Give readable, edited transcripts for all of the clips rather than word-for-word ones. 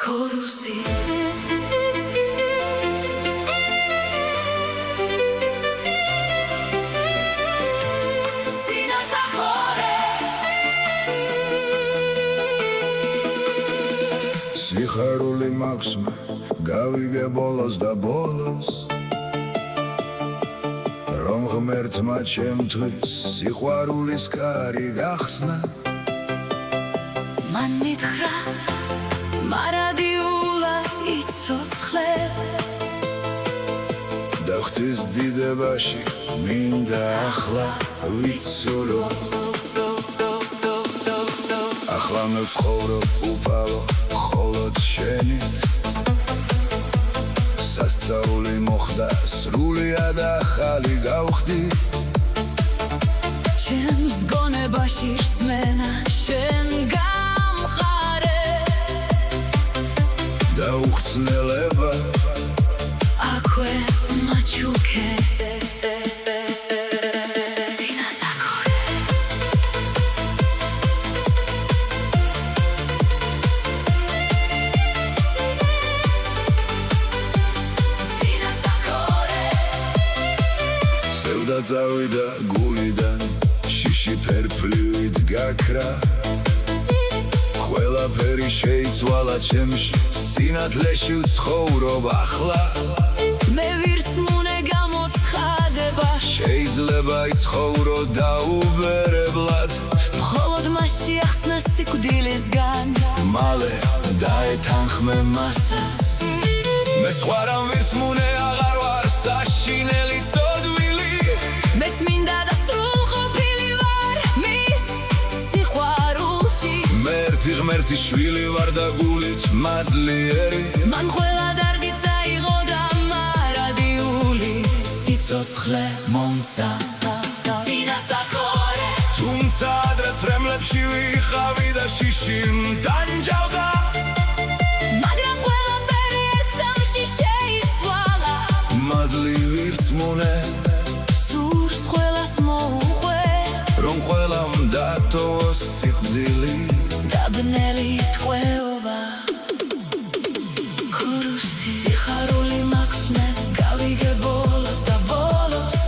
Korusi Sina sakore Sixaruli maksme Gavige bolos da bolos Rom ღმერთმა ჩემთვის სიყვარულის კარი გახსნა Man mithra მარადიულად იცოცხლე და ღვთის დიდებაში მინდა ახლა ვიცურო ახლა მე ვცხოვრობ უფალო მხოლოდ შენით სასწაული მოხდა სრულიად ახალი გავხდი ჩემს გონებაში რწმენა შენ უხსნელება აქვე მაჩუკე Sina sakore Sina sakore სევდა წავიდა გულიდან შიში ფერფლივით გაქრა ყველაფერი შეიცვალა ჩემში სინათლეში ვცხოვრობ ახლა მე ვირწმუნე გამოცხადება შეიძლება იცხოვრო დაუბერებლად მხოლოდ მასში ახსნა სიკვდილისგან მალე დაეთანხმე მასაც მე სხვა რამ ვირწმუნე აღარ ვარ საშინელი ცოდვილი მეც მინდა და სრულყოფილი ვარ მის სიყვარულში მე ერთი ღმერთის შვილი ვარ და გულით მადლიერი მან ყველა დარგი წაიღო და მარადიული სიცოცხლე მომცა Sina sakore თუმცა ადრე წრემლებში ვიხავი და შიში მდანჯავდა მაგრამ ყველაფერი ერთ წამში შეიცვალა მადლი ვირწმუნე სურს ყველას მოუყვე რომ ყველამ დატოვოს სიკვდილი დაბნელი ტყვეობა Korusi სიხარული მაქვს მე გავიგე ბოლოს და ბოლოს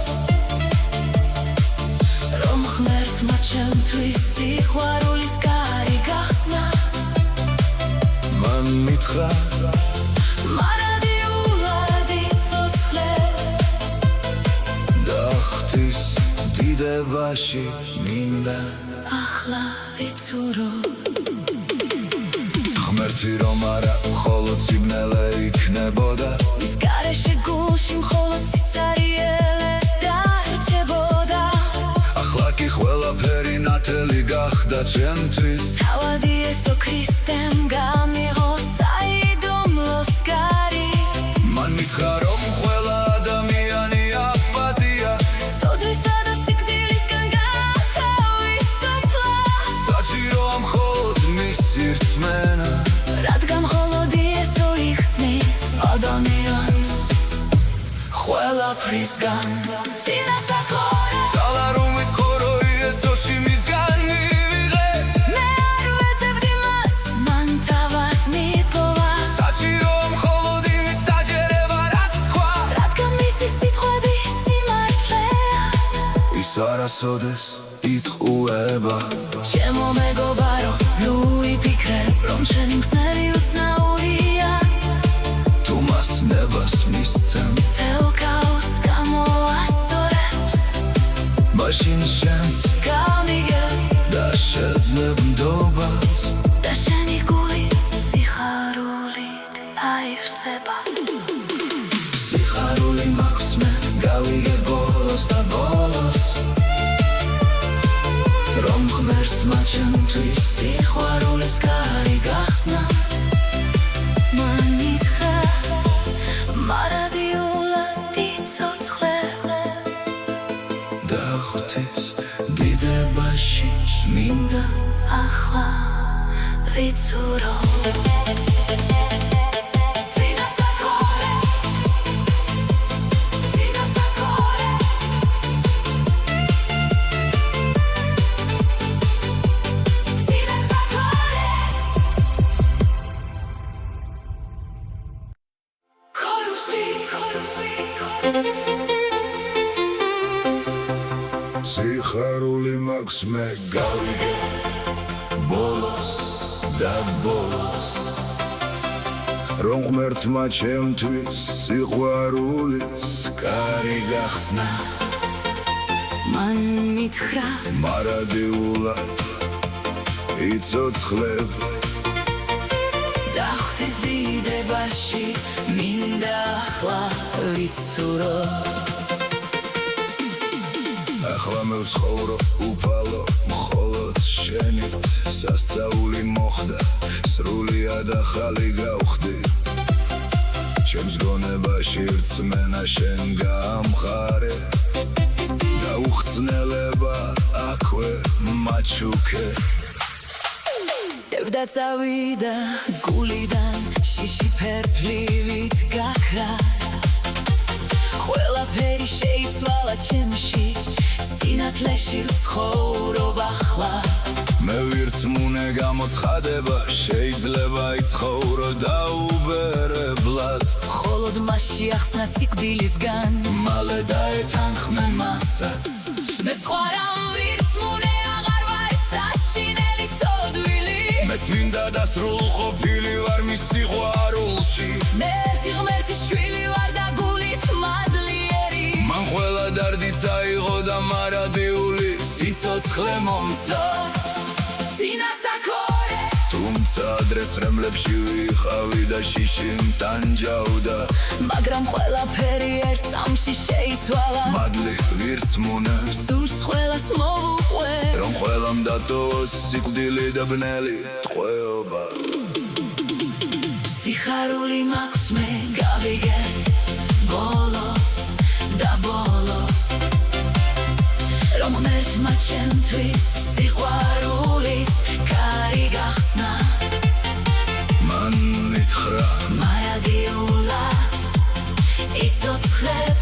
რომ ღმერთმა ჩემთვის სიყვარულის კარი გახსნა მან მითხრა მარადიულად იცოცხლე და ღვთის დიდებაში მინდა ახლა ვიცურო ღმერთი რომ არა მხოლოდ სიბნელე იქნებოდა მის გარეშე გულში მხოლოდ სიცარიელე დარჩებოდა ახლა კი ყველაფერი ნათელი გახდა ჩემთვის თავად იესო ქრისტემ გამიღო საიდუმლოს კარი მან მითხრა რომ ყველა ადამიანი აპატია ცოდვისა და სიკვდილისგან გათავისუფლა საჭიროა მხოლოდ მისი რწმენა რადგან მხოლოდ იესო იხსნის ადამიანს ყველაფრისგან Sina sakore ძალა რომ ვიცხოვრო იესოში მისგან მივიღე მე არ ვეძებდი მას მან თავად მიპოვა საჭიროა მხოლოდ იმის დაჯერება რაც თქვა რადგან მისი სიტყვები სიმართლეა ის არასოდეს იტყუება ჩემო მეგობარო ნუ ვიფიქრებ რომ ჩემი ხსნელი უცნაურია თუ მას ნებას მისცემ თელ ქაოსს გამოასწორებს მაშინ შენც გამიგებ და შეძლებ ნდობას და შენი გულიც სიხარულით აივსება სიხარული მაქვს მე გავიგე ბოლოს და ბოლოს რომ ღმერთმა ჩემთვის სიყვარულის კარი გახსნა მან მითხრა მარადიულად იცოცხლე და ღვთის დიდებაში მინდა ახლა ვიცურო Sina sakore Sina sakore Sina sakore სიხარული მაქვს მე გავიგე ბოლოს და ბოლოს რომ ღმერთმა ჩემთვის სიყვარულის კარი გახსნა მან მითხრა მარადიულად იცოცხლებ და ღვთის დიდებაში მინდა ახლა ვიცურო ახლა მე ვცხოვრო უფალო მხოლოდ შენით სასწაული მოხდა სრულიად ახალი გავხდი ჩემს გონებაში რწმენა შენ გამხარე და უხსნელება აქვე მაჩუქე სევდა წავიდა გულიდან შიში ფერფლივით გაქრა ყველაფერი შეიცვალა ჩემში სინათლეში ვცხოვრობ ახლა მე ვირწმუნე გამოცხადება შეიძლება იცხოვრო დაუბერებლად მხოლოდ მასში ახსნა სიკვდილისგან მალე დაეთანხმე მასაც მე სხვა რამ ვირწმუნე აღარ ვარ საშინელი ცოდვილი მე წმინდა და სრულყოფილი ვარ მის სიყვარულში მე ერთი ღმერთის შვილი ვარ და გულით მადლიერი მან ყველა დარდი წაიღო და მარადიული სიცოცხლე მომცა წინასაკორე თუმცა ადრე წრემლებში ვიყავი და შიში მტანჯავდა მაგრამ ყველაფერი ერთ წამში შეიცვალა მადლი ვირწმუნე სურს ყველას მოვუყვე რომ ყველამ დატოვოს სიკვდილი და ბნელი ტყვეობა სიხარული მაქვს მე გავიგე ბოლოს და ბოლოს რომ ღმერთმა ჩემთვის სიყვარულის კარი გახსნა მან მითხრა მარადიულად იცოცხლებ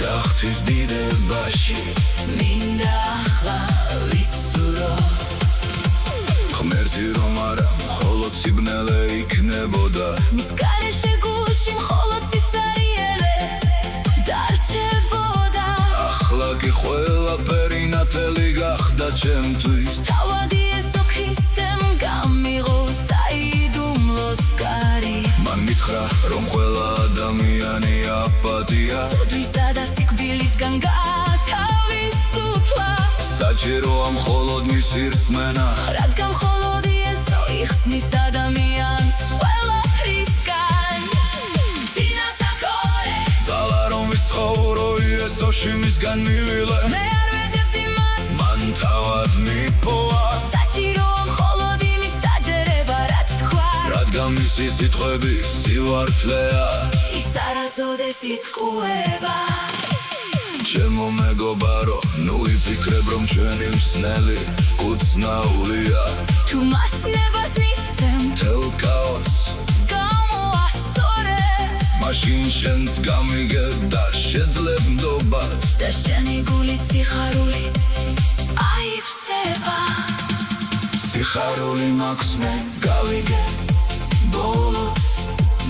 და ღვთის დიდებაში მინდა ახლა ვიცურო ღმერთი რომ არა მხოლოდ სიბნელე იქნებოდა მის გარეშე გულში მხოლოდ სიცარიელე დარჩებოდა ახლა კი ყველაფერი ნათელი გახდა ჩემთვის თავად იესო ქრისტემ გამიღო საიდუმლოს კარი მან მითხრა რომ ყველა ადამიანი აპატია ცოდვისა და სიკვდილისგან გათავისუფლა საჭიროა მხოლოდ მისი რწმენა რადგან მხოლოდ იესო იხსნის ადამიანს ყველაფრისგან წინასაკორე ძალა რომ ვიცხოვრო იესოში მისგან მივილე მე არ ვეძებდი მას მან თავად მიპოვა საჭიროა მხოლოდ იმის დაჯერება რაც თქვა რადგან მისი სიტყვები სივართლეა ის არასოდეს იტყუება ჩემო მეგობარო ნუ იფიქრებ რომ ჩვენი მსნელი უცნაულია თუ მას ნებას მისცემ მთელ ქაოსს გამოასწორებს მაშინ შენც გამიგებ და შეძლებ ნდობას და შენი გულით სიხარულით აივსება სიხარული მაქვს მე გავიგე ბოლოს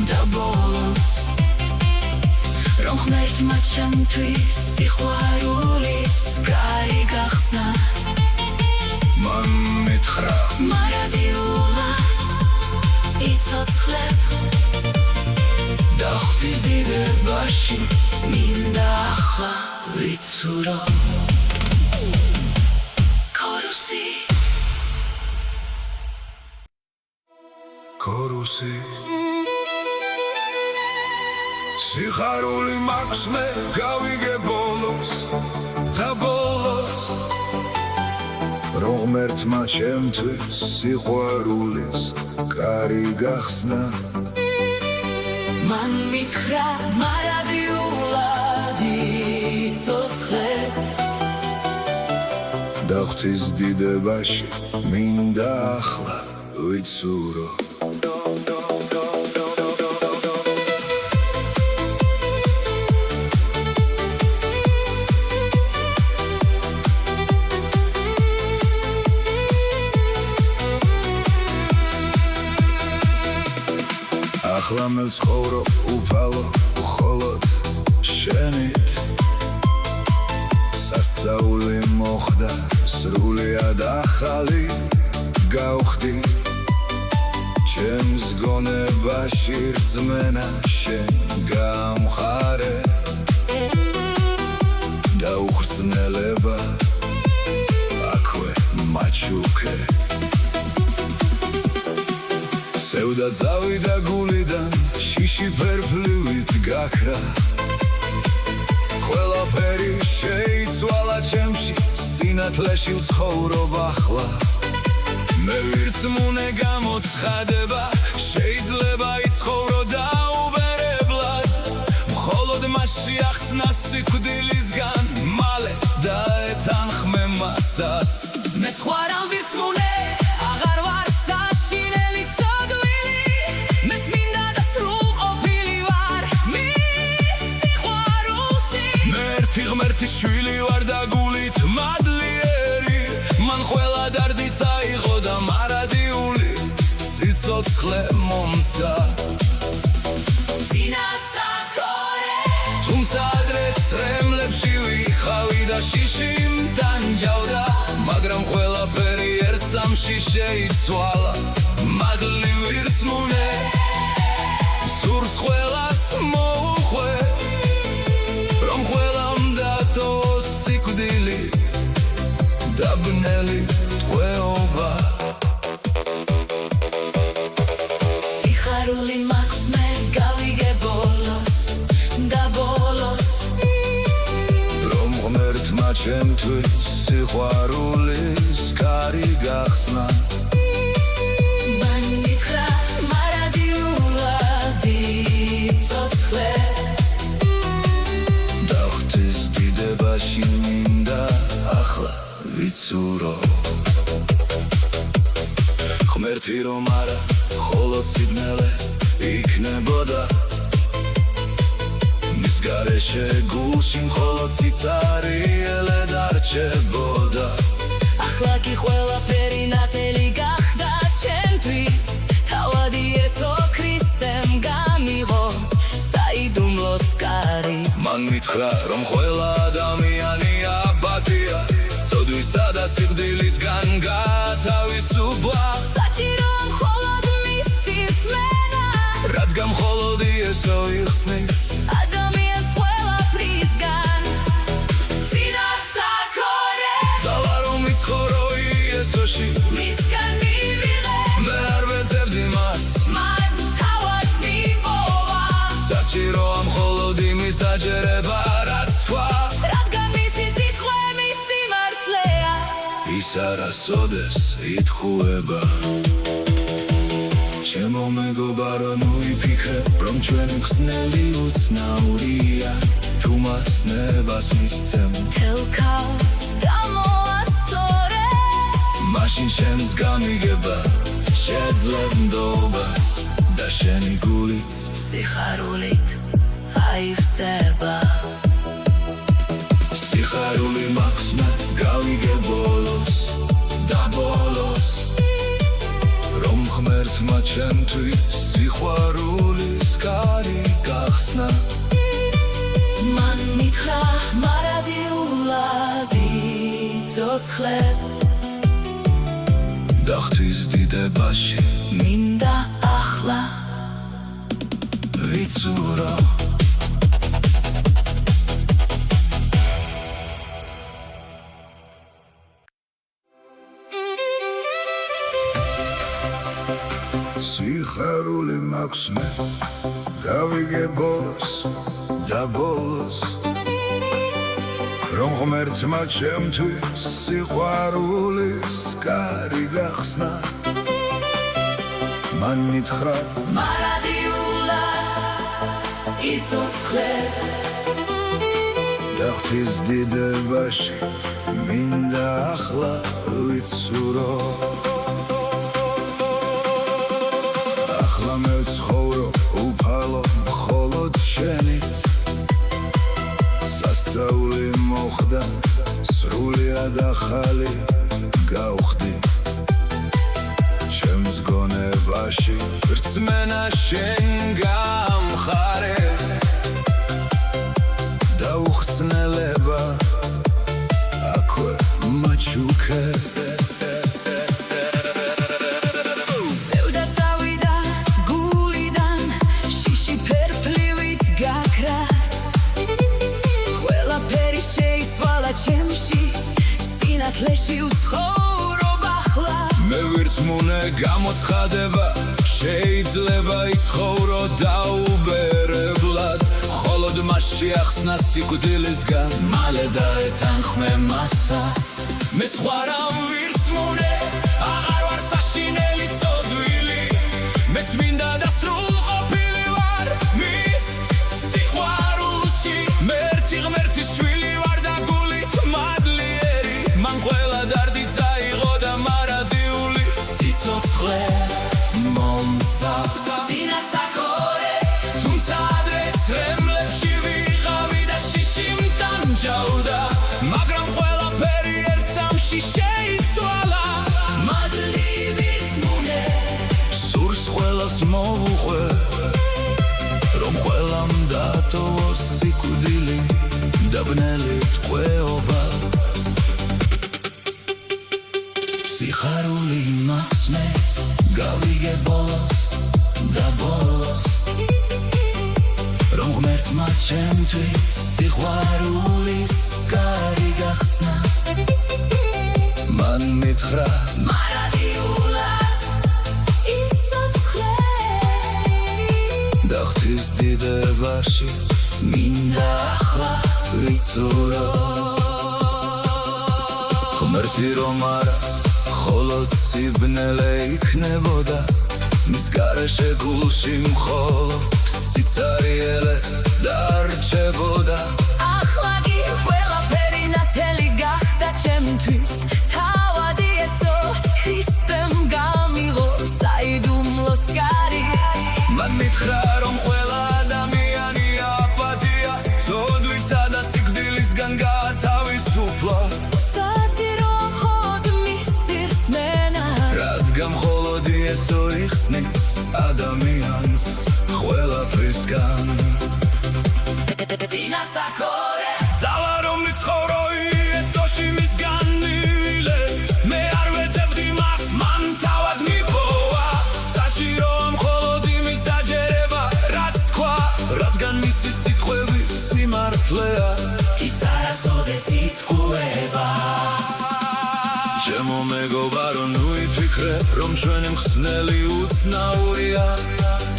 და ბოლოს რომ ღმერთმა ჩემთვის სიყვარულის კარი გახსნა მან მითხრა მარადიულად იცოცხლებ და ღვთის დიდებაში მინდა ახლა ვიცურო ქორუსი ქორუსი სიხარული მაქვს მე გავიგე ბოლოს და ბოლოს რომ ღმერთმა ჩემთვის სიყვარულის კარი გახსნა მან მითხრა მარადიულად იცოცხლებ და ღვთის დიდებაში მინდა ახლა ვიცურო ახლა მე ვცხოვრობ უფალო მხოლოდ შენით სასწაული მოხდა სრულიად ახალი გავხდი ჩემს გონებაში რწმენა შენ გამხარე და უხრწნელება აქვე მაჩუქე სევდა წავიდა გულიდან შიში ფერფლივით გაქრა ყველაფერი შეიცვალა ჩემში სინათლეში ვცხოვრობ ახლა მე ვირწმუნე გამოცხადება შეიძლება იცხოვრო დაუბერებლად მხოლოდ მასში ახსნა სიკვდილისგან მალე დაეთანხმე მასაც მე სხვა რამ ვირწმუნე აღარ ვარ საშინელი ცოდვილი მეც მინდა და სრულყოფილი ვარ მის სიყვარულში მე ერთი ღმერთის შვილი ვარ და გულით მადლიერი მან ყველა დარდი წაიღო და მარადიული სიცოცხლე მომცა წინასახორე თუმცა ადრე ცრემლებში ვიხავი და შიში მტანჯავდა მაგრამ ყველაფერი ერთ წამში შეიცვალა მადლი ვირწმუნე სურს ყველას მოუხვე რომ ყველამ დატოვოს სიკვდილი და ბნელი ტყვეობა სიხარული მაქვს მე გავიგე ბოლოს და ბოლოს რომ ღმერთმა ჩემთვის სიყვარულის კარი გახსნა მან მითხრა მარადიულად იცოცხლე და ღვთის დიდებაში მინდა ახლა ვიცურო ღმერთი რომ არა ხოლო ციგნელე იქნებოდა მის გარეშე გულში მხოლოდ სიცარიელე დარჩებოდა ახლა კი ყველაფერი ნათელი გახდა ჩემთვის თავად იესო ქრისტემ გამიღო საიდუმლოს კარი მან მითხრა რომ ყველა ადამიანი აბათია ცოდვისა და სიკვდილისგან გათავისუფლა საჭიროა მხოლოდ მისი რწმენა რადგან მხოლოდ იესო იხსნის ადამიანს ყველაფრისგან წინასახორე ძალა რომ იცხოვრო იესოში მისგან მივიღე მე არ ვეძებდი მას მან თავად მიპოვა საჭიროა მხოლოდ იმის დაჯერება რაც თქვა რადგან მისი სიტყვა მისი მართლეა ის არასოდეს ითხოვება ჩემო მეგობარო ნუ იფიქრე რომ ჩვენ ხსნელი უცნაურია თუ მას ნებას მისცემ თელ ქავს გამოასწორე მაშინ შენს გამიგება შეძლებ ნდობას და შენი გულიც სიხარულით აივსება სიხარული მაქვს მე გავიგე ბოლოს და ბოლოს რომ ღმერთმა ჩემთვის სიყვარულის კარი გახსნა მან მითხრა მარადიულად იცოცხლე და ღვთის დიდებაში მინდა ახლა ვიცურო სიხარული მაქვს მე გავიგე ბოლოს და ბოლოს რომ ღმერთმა ჩემთვის სიყვარულის კარი გახსნა მან მითხრა მარადიულად იცოცხლე და ღვთის დიდებაში მინდა ახლა ვიცურო ახლა მე ვცხოვრო უფალო მხოლოდ შენით სასწაული მოხდა სრულიად ახალი გავხდი ჩემს გონებაში რწმენა შენ გამხარე და უხრწნელება მიფიქრე სევდა წავიდა გულიდან შიში ფერფლივით გაქრა ყველაფერი შეიცვალა ჩემში სინათლეში უცხოვრობ ახლა მე ვირწმუნე გამოცხადება შეიძლება იცხოვრო დაუბერებლად მხოლოდ მასში ახსნა სიკვდილისგან მალე დაეთანხმე მასაც მე სხვა რამ ვირწმუნე აღარ ვარ საშინელი ცოდვილი მეც მინდა დასრულყოფილი ვარ მის სიყვარულში მე ერთი ღმერთის შვილი ვარ და გულით მადლიერი მან ყველა დარდი წაიღო და მარადიული სიცოცხლე მომცა წინასახორე თუმცა ადრე ცრემლებში ვიყავი და შიში მტანჯავდა მაგრამ ყველაფერი ერთ წამში შეიცვალა მადლი ვირწმუნე სურს ყველას მოვუყვე რომ ყველამ დატოვოს სიკვდილი და ბნელი ტყვეობა სიხარული მაქვს მე გავიგე ბოლოს და ბოლოს რომ ღმერთმა ჩემთვის სიყვარულის კარი გახსნა მან მითხრა მარადიულად იცოცხლე და ღვთის დიდებაში მინდა ახლა ვიცურო ღმერთი რომ არა მხოლოდ სიბნელე იქნებოდა მის გარეშე გულში მხოლოდ სიცარიელე დარჩებოდა ახლა კი ყველაფერი ნათელი გახდა ჩემთვის თავადი ესო ქრისტემ გამიღო საიდუმლოს კარი მან მითხრა რომ ყველა ადამიანი აპათია ზოდვისა და სიკვდილისგან გაათავისუფლა ესო იხსნის ადამიანს ყველაფრისგან წინასახორე ძალა რომ მიცხოვრო ესოში მისგან მივილე მე არ ვეძებდი მას მან თავად მიპოვა საჭიროა მხოლოდ იმის დაჯერება რაც თქვა რადგან მისი სიტყვები სიმართლეა ის არასოდეს იტყუება ჩემო მეგობარო ნუ იფიქრე რომ ჩვენი მხსნელი უცნაურია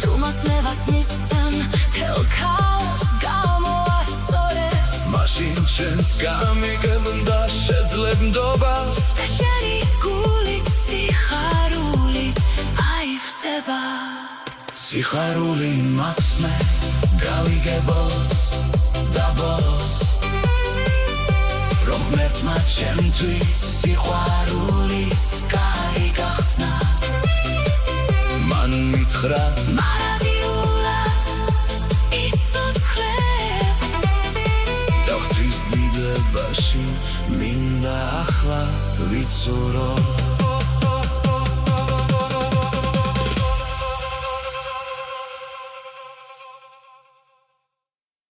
თუ მას ნებას მისცემ თელ ქაოს გამოასწორებს მაშინ ჩვენს გამიგებდა შეძლებ ნდობას და შენი გულით სიხარულით აივსება სიხარული მაქვს მე გავიგე ბოლოს და ბოლოს რომ ღმერთმა ჩემთვის სიყვარულის კარი გახსნა მან მითხრა მარადიულად იცოცხლე და ღვთის დიდებაში მინდა ახლა ვიცურო